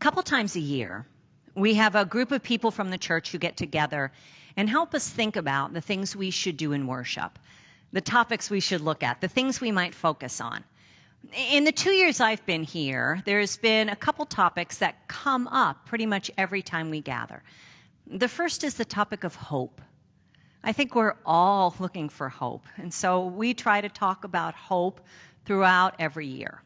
couple times a year, we have a group of people from the church who get together and help us think about the things we should do in worship, the topics we should look at, the things we might focus on. In the 2 years I've been here, there's been a couple topics that come up pretty much every time we gather. The first is the topic of hope. I think we're all looking for hope, and so we try to talk about hope throughout every year.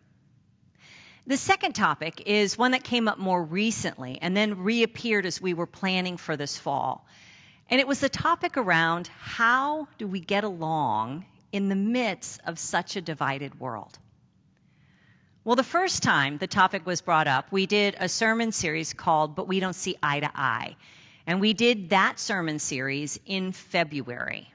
The second topic is one that came up more recently and then reappeared as we were planning for this fall. And it was the topic around how do we get along in the midst of such a divided world. Well, the first time the topic was brought up, we did a sermon series called But We Don't See Eye to Eye. And we did that sermon series in February.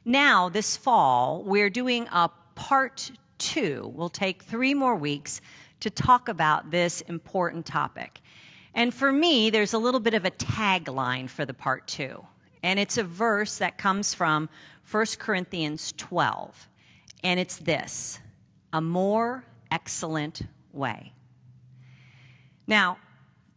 Now, this fall, we're doing a part 2. We'll take 3 more weeks to talk about this important topic. And for me, there's a little bit of a tagline for the part 2. And it's a verse that comes from 1 Corinthians 12. And it's this: a more excellent way. Now,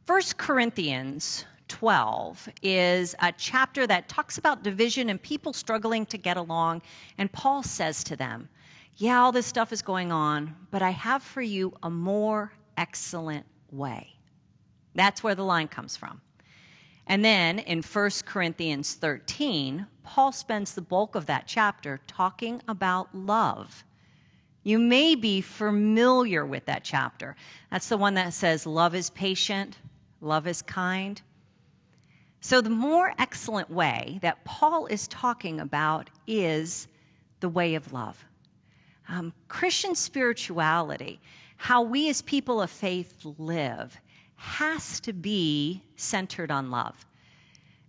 1 Corinthians 12 is a chapter that talks about division and people struggling to get along. And Paul says to them, yeah, all this stuff is going on, but I have for you a more excellent way. That's where the line comes from. And then in 1 Corinthians 13, Paul spends the bulk of that chapter talking about love. You may be familiar with that chapter. That's the one that says love is patient, love is kind. So the more excellent way that Paul is talking about is the way of love. Christian spirituality, how we as people of faith live, has to be centered on love.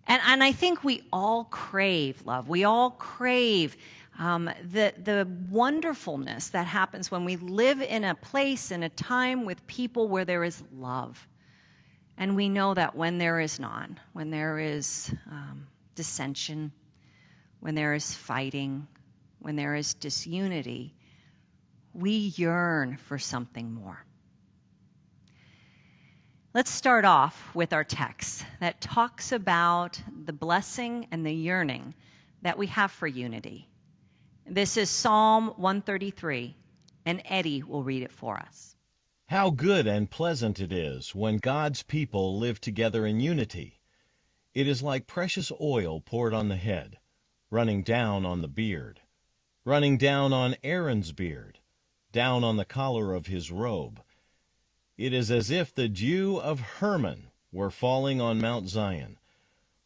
And I think we all crave love. We all crave the wonderfulness that happens when we live in a place, in a time with people where there is love. And we know that when there is none, when there is dissension, when there is fighting, when there is disunity, we yearn for something more. Let's start off with our text that talks about the blessing and the yearning that we have for unity. This is Psalm 133, and Eddie will read it for us. How good and pleasant it is when God's people live together in unity. It is like precious oil poured on the head, running down on the beard, running down on Aaron's beard, down on the collar of his robe. It is as if the dew of Hermon were falling on Mount Zion,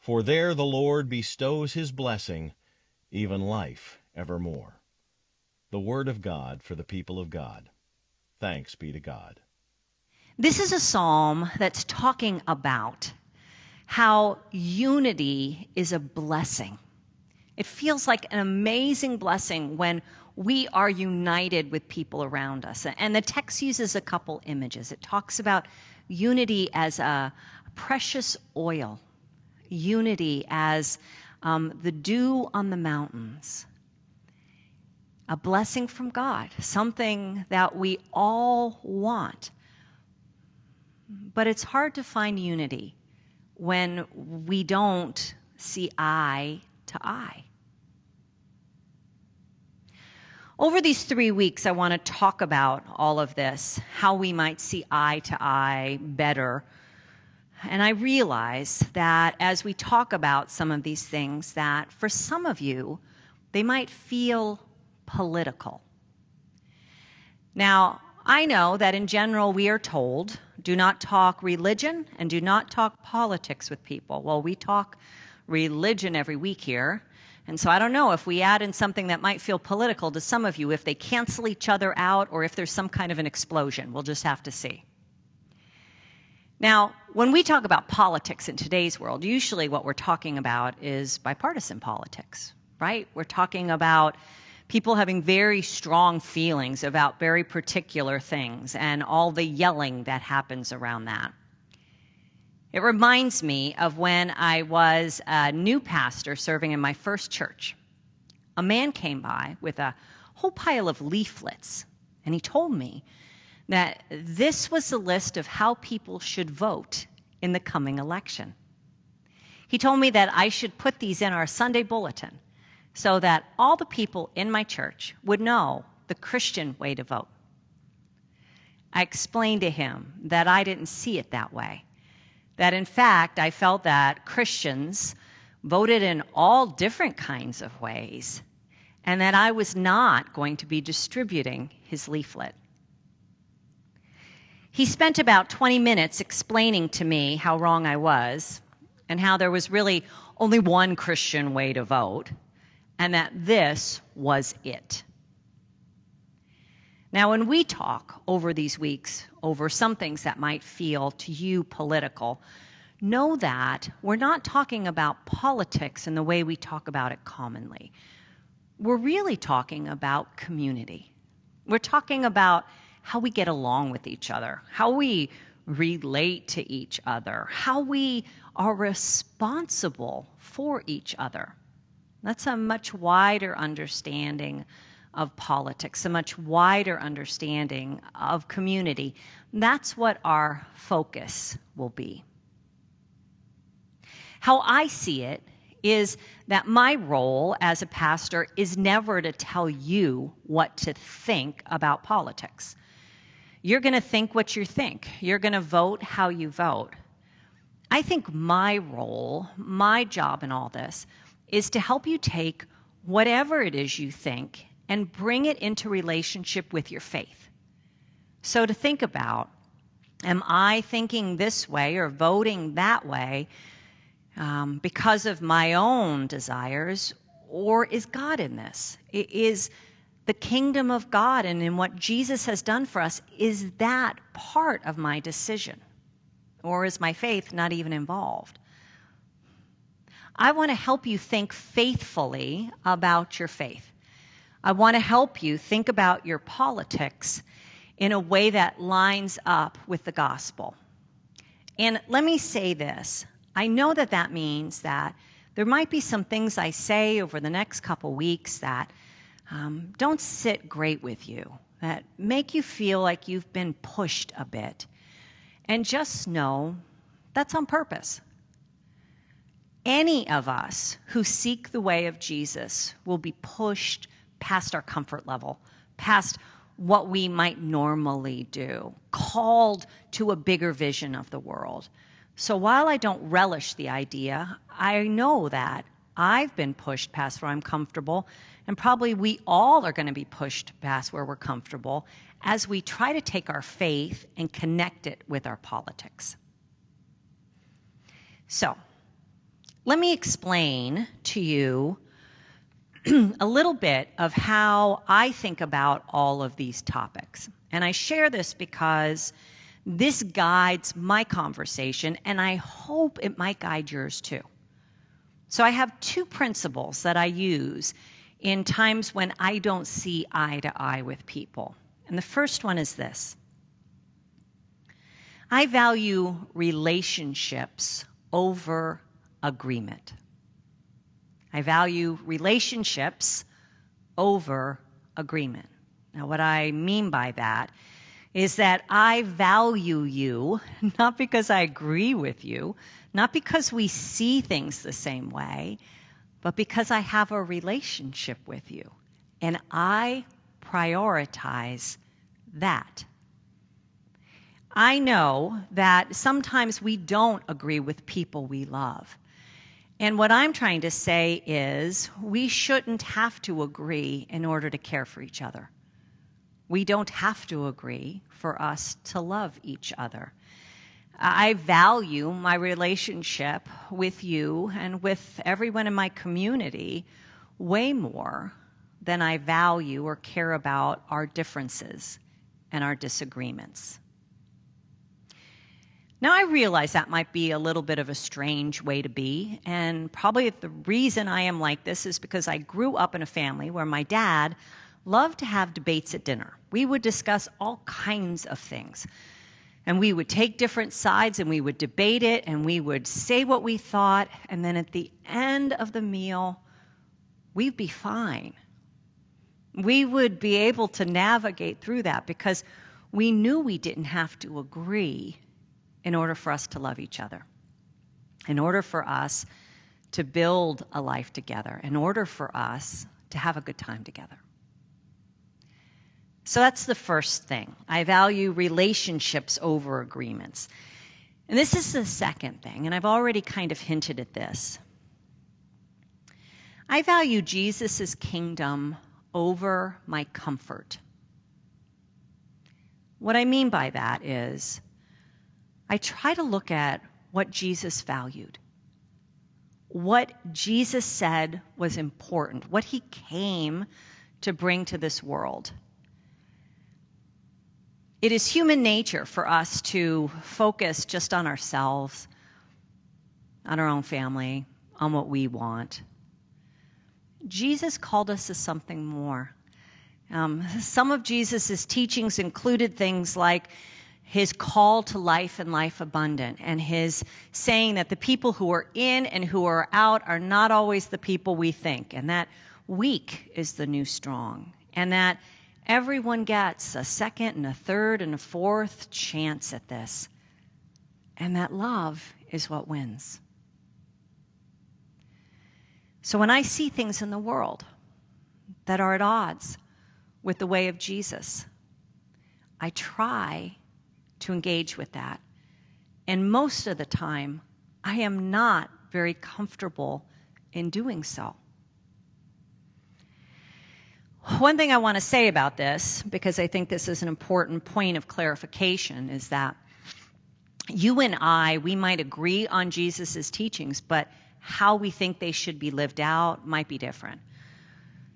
for there the Lord bestows his blessing, even life evermore. The word of God for the people of God. Thanks be to God. This is a psalm that's talking about how unity is a blessing. It feels like an amazing blessing when we are united with people around us. And the text uses a couple images. It talks about unity as a precious oil, unity as the dew on the mountains, a blessing from God, something that we all want. But it's hard to find unity when we don't see eye to eye. Over these 3 weeks, I want to talk about all of this, how we might see eye to eye better. And I realize that as we talk about some of these things, that for some of you, they might feel political. Now, I know that in general we are told, do not talk religion and do not talk politics with people. Well, we talk religion every week here. And so I don't know if we add in something that might feel political to some of you, if they cancel each other out or if there's some kind of an explosion. We'll just have to see. Now, when we talk about politics in today's world, usually what we're talking about is bipartisan politics, right? We're talking about people having very strong feelings about very particular things and all the yelling that happens around that. It reminds me of when I was a new pastor serving in my first church. A man came by with a whole pile of leaflets, and he told me that this was the list of how people should vote in the coming election. He told me that I should put these in our Sunday bulletin so that all the people in my church would know the Christian way to vote. I explained to him that I didn't see it that way, that in fact I felt that Christians voted in all different kinds of ways, and that I was not going to be distributing his leaflet. He spent about 20 minutes explaining to me how wrong I was, and how there was really only one Christian way to vote, and that this was it. Now, when we talk over these weeks over some things that might feel to you political, know that we're not talking about politics in the way we talk about it commonly. We're really talking about community. We're talking about how we get along with each other, how we relate to each other, how we are responsible for each other. That's a much wider understanding of politics, a much wider understanding of community. That's what our focus will be. How I see it is that my role as a pastor is never to tell you what to think about politics. You're going to think what you think. You're going to vote how you vote. I think my role, my job in all this, is to help you take whatever it is you think and bring it into relationship with your faith. So to think about, am I thinking this way or voting that way because of my own desires, or is God in this? Is the kingdom of God and in what Jesus has done for us, is that part of my decision? Or is my faith not even involved? I want to help you think faithfully about your faith. I want to help you think about your politics in a way that lines up with the gospel. And let me say this. I know that that means that there might be some things I say over the next couple weeks that don't sit great with you, that make you feel like you've been pushed a bit. And just know that's on purpose. Any of us who seek the way of Jesus will be pushed past our comfort level, past what we might normally do, called to a bigger vision of the world. So while I don't relish the idea, I know that I've been pushed past where I'm comfortable, and probably we all are going to be pushed past where we're comfortable as we try to take our faith and connect it with our politics. So, let me explain to you a little bit of how I think about all of these topics. And I share this because this guides my conversation, and I hope it might guide yours too. So I have two principles that I use in times when I don't see eye to eye with people. And the first one is this. I value relationships over agreement. I value relationships over agreement. Now, what I mean by that is that I value you, not because I agree with you, not because we see things the same way, but because I have a relationship with you. And I prioritize that. I know that sometimes we don't agree with people we love. And what I'm trying to say is we shouldn't have to agree in order to care for each other. We don't have to agree for us to love each other. I value my relationship with you and with everyone in my community way more than I value or care about our differences and our disagreements. Now, I realize that might be a little bit of a strange way to be, and probably the reason I am like this is because I grew up in a family where my dad loved to have debates at dinner. We would discuss all kinds of things, and we would take different sides, and we would debate it, and we would say what we thought, and then at the end of the meal, we'd be fine. We would be able to navigate through that because we knew we didn't have to agree in order for us to love each other, in order for us to build a life together, in order for us to have a good time together. So that's the first thing. I value relationships over agreements. And this is the second thing, and I've already kind of hinted at this. I value Jesus' kingdom over my comfort. What I mean by that is I try to look at what Jesus valued, what Jesus said was important, what he came to bring to this world. It is human nature for us to focus just on ourselves, on our own family, on what we want. Jesus called us to something more. Some of Jesus' teachings included things like his call to life and life abundant, and his saying that the people who are in and who are out are not always the people we think, and that weak is the new strong, and that everyone gets a second and a third and a fourth chance at this, and that love is what wins. So when I see things in the world that are at odds with the way of Jesus, I try to engage with that. And most of the time, I am not very comfortable in doing so. One thing I want to say about this, because I think this is an important point of clarification, is that you and I, we might agree on Jesus' teachings, but how we think they should be lived out might be different.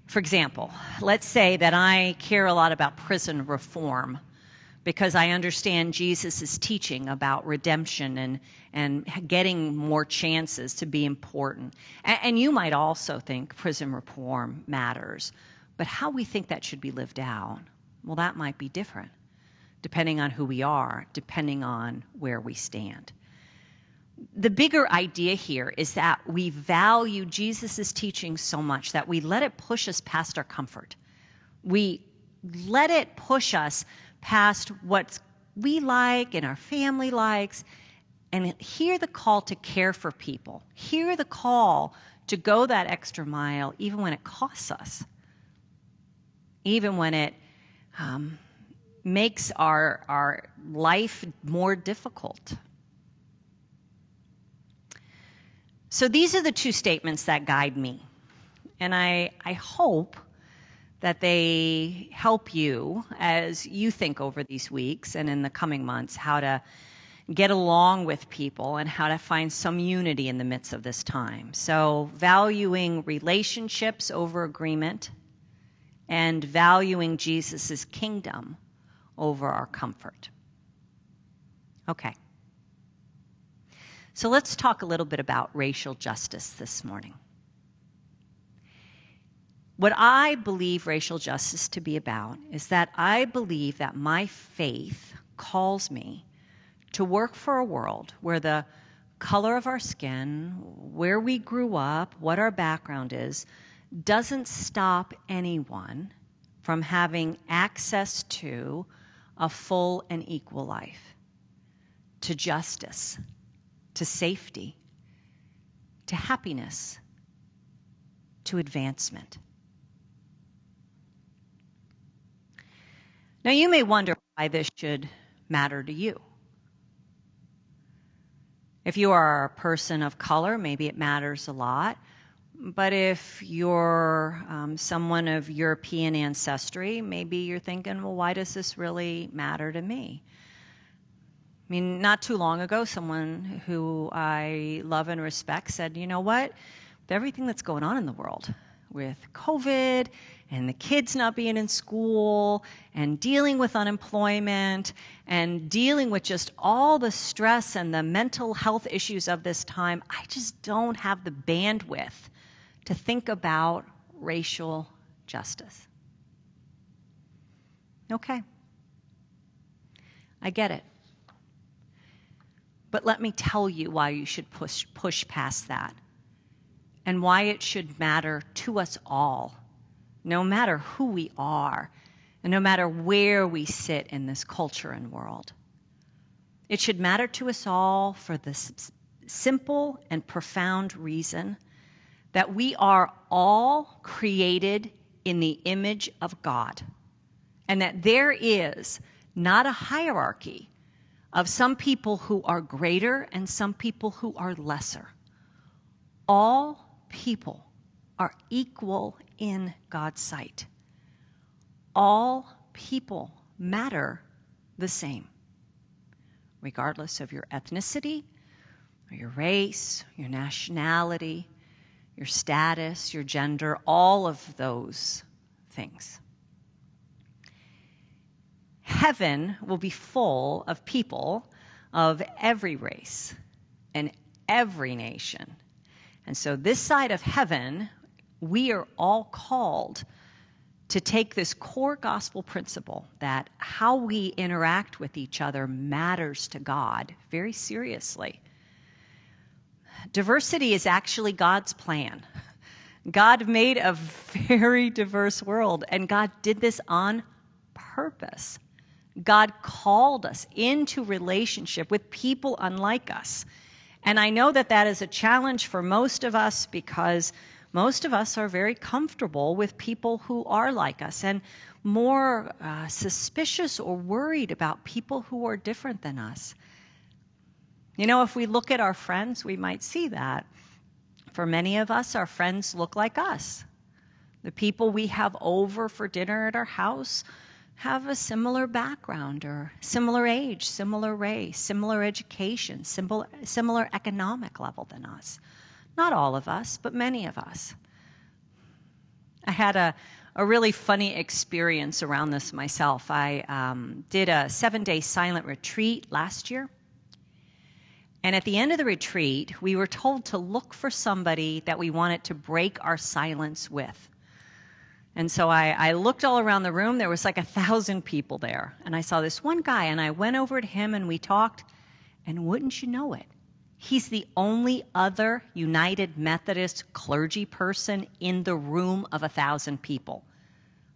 For example, let's say that I care a lot about prison reform because I understand Jesus' teaching about redemption and getting more chances to be important. And you might also think prison reform matters. But how we think that should be lived out, well, that might be different, depending on who we are, depending on where we stand. The bigger idea here is that we value Jesus' teaching so much that we let it push us past our comfort. We let it push us past what we like and our family likes, and hear the call to care for people. Hear the call to go that extra mile, even when it costs us. Even when it makes our life more difficult. So these are the two statements that guide me. And I hope that they help you as you think over these weeks and in the coming months how to get along with people and how to find some unity in the midst of this time. So valuing relationships over agreement, and valuing Jesus' kingdom over our comfort. Okay. So let's talk a little bit about racial justice this morning. What I believe racial justice to be about is that I believe that my faith calls me to work for a world where the color of our skin, where we grew up, what our background is, doesn't stop anyone from having access to a full and equal life, to justice, to safety, to happiness, to advancement. Now, you may wonder why this should matter to you. If you are a person of color, maybe it matters a lot. But if you're someone of European ancestry, maybe you're thinking, well, why does this really matter to me? I mean, not too long ago, someone who I love and respect said, you know what? With everything that's going on in the world, with COVID and the kids not being in school and dealing with unemployment and dealing with just all the stress and the mental health issues of this time, I just don't have the bandwidth to think about racial justice. Okay. I get it. But let me tell you why you should push past that and why it should matter to us all, no matter who we are, and no matter where we sit in this culture and world. It should matter to us all for this simple and profound reason that we are all created in the image of God, and that there is not a hierarchy of some people who are greater and some people who are lesser. All people are equal in God's sight. All people matter the same, regardless of your ethnicity, or your race, your nationality, your status, your gender, all of those things. Heaven will be full of people of every race and every nation. And so this side of heaven, we are all called to take this core gospel principle that how we interact with each other matters to God very seriously. Diversity is actually God's plan. God made a very diverse world, and God did this on purpose. God called us into relationship with people unlike us. And I know that that is a challenge for most of us because most of us are very comfortable with people who are like us and more suspicious or worried about people who are different than us. You know, if we look at our friends, we might see that. For many of us, our friends look like us. The people we have over for dinner at our house have a similar background or similar age, similar race, similar education, similar economic level than us. Not all of us, but many of us. I had a really funny experience around this myself. I did a 7-day silent retreat last year. And at the end of the retreat, we were told to look for somebody that we wanted to break our silence with. And so I looked all around the room. There was like 1,000 people there. And I saw this one guy, and I went over to him, and we talked. And wouldn't you know it, he's the only other United Methodist clergy person in the room of 1,000 people.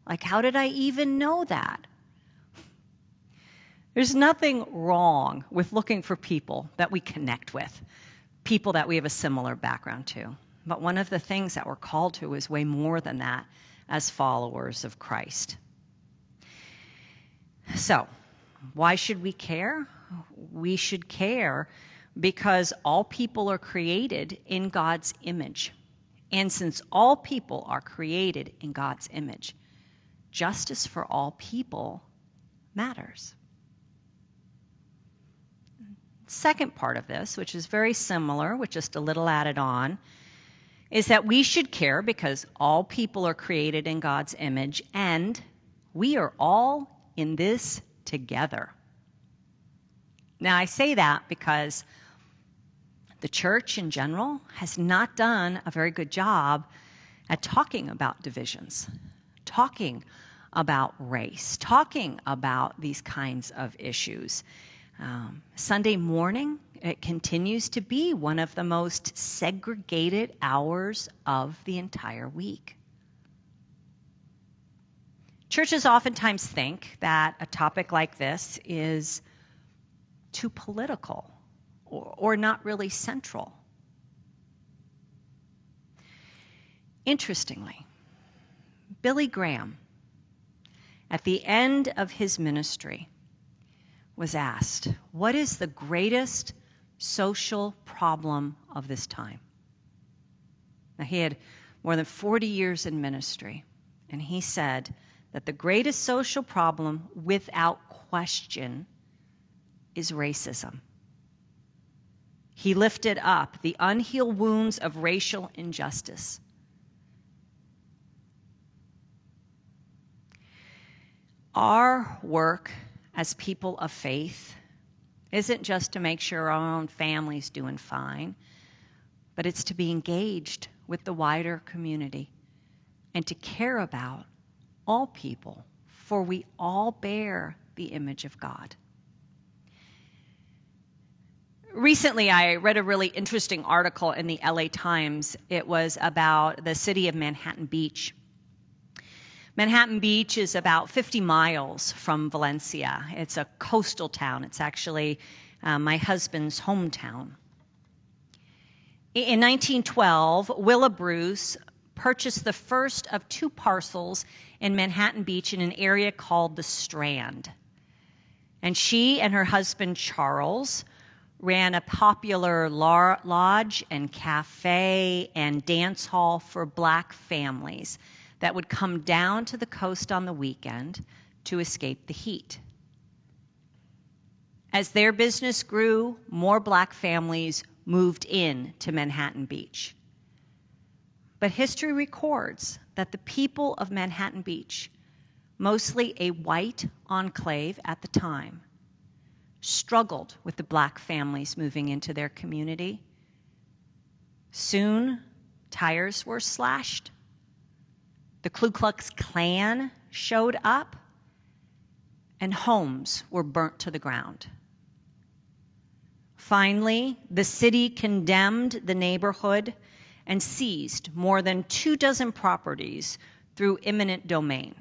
Like, how did I even know that? There's nothing wrong with looking for people that we connect with, people that we have a similar background to. But one of the things that we're called to is way more than that as followers of Christ. So, why should we care? We should care because all people are created in God's image. And since all people are created in God's image, justice for all people matters. Second part of this, which is very similar, with just a little added on, is that we should care because all people are created in God's image, and we are all in this together. Now, I say that because the church in general has not done a very good job at talking about divisions, talking about race, talking about these kinds of issues. Sunday morning, it continues to be one of the most segregated hours of the entire week. Churches oftentimes think that a topic like this is too political or not really central. Interestingly, Billy Graham, at the end of his ministry, was asked, what is the greatest social problem of this time? Now, he had more than 40 years in ministry, and he said that the greatest social problem, without question, is racism. He lifted up the unhealed wounds of racial injustice. Our work as people of faith isn't just to make sure our own family's doing fine, but it's to be engaged with the wider community and to care about all people, for we all bear the image of God. Recently, I read a really interesting article in the LA Times. It was about the city of Manhattan Beach. Manhattan Beach is about 50 miles from Valencia. It's a coastal town. It's actually my husband's hometown. In 1912, Willa Bruce purchased the first of 2 parcels in Manhattan Beach in an area called the Strand. And she and her husband Charles ran a popular lodge and cafe and dance hall for black families that would come down to the coast on the weekend to escape the heat. As their business grew, more black families moved in to Manhattan Beach. But history records that the people of Manhattan Beach, mostly a white enclave at the time, struggled with the black families moving into their community. Soon, tires were slashed. The Ku Klux Klan showed up, and homes were burnt to the ground. Finally, the city condemned the neighborhood and seized more than 24 properties through eminent domain.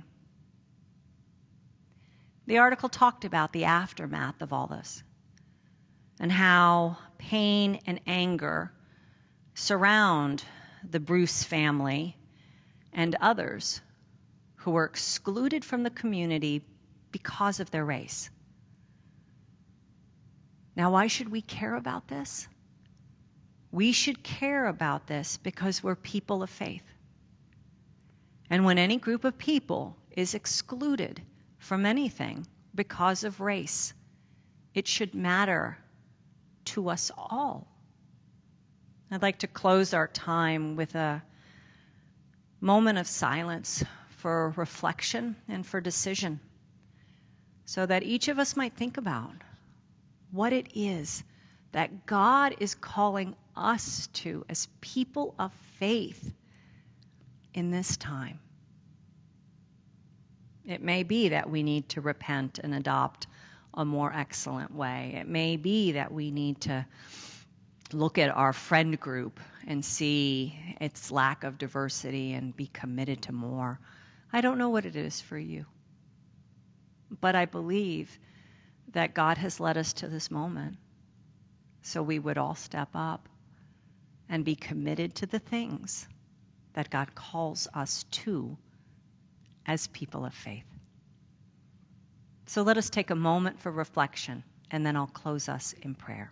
The article talked about the aftermath of all this and how pain and anger surround the Bruce family and others who were excluded from the community because of their race. Now, why should we care about this? We should care about this because we're people of faith. And when any group of people is excluded from anything because of race, it should matter to us all. I'd like to close our time with a moment of silence for reflection and for decision, so that each of us might think about what it is that God is calling us to as people of faith in this time. It may be that we need to repent and adopt a more excellent way. It may be that we need to look at our friend group and see its lack of diversity and be committed to more. I don't know what it is for you, but I believe that God has led us to this moment so we would all step up and be committed to the things that God calls us to as people of faith. So let us take a moment for reflection, and then I'll close us in prayer.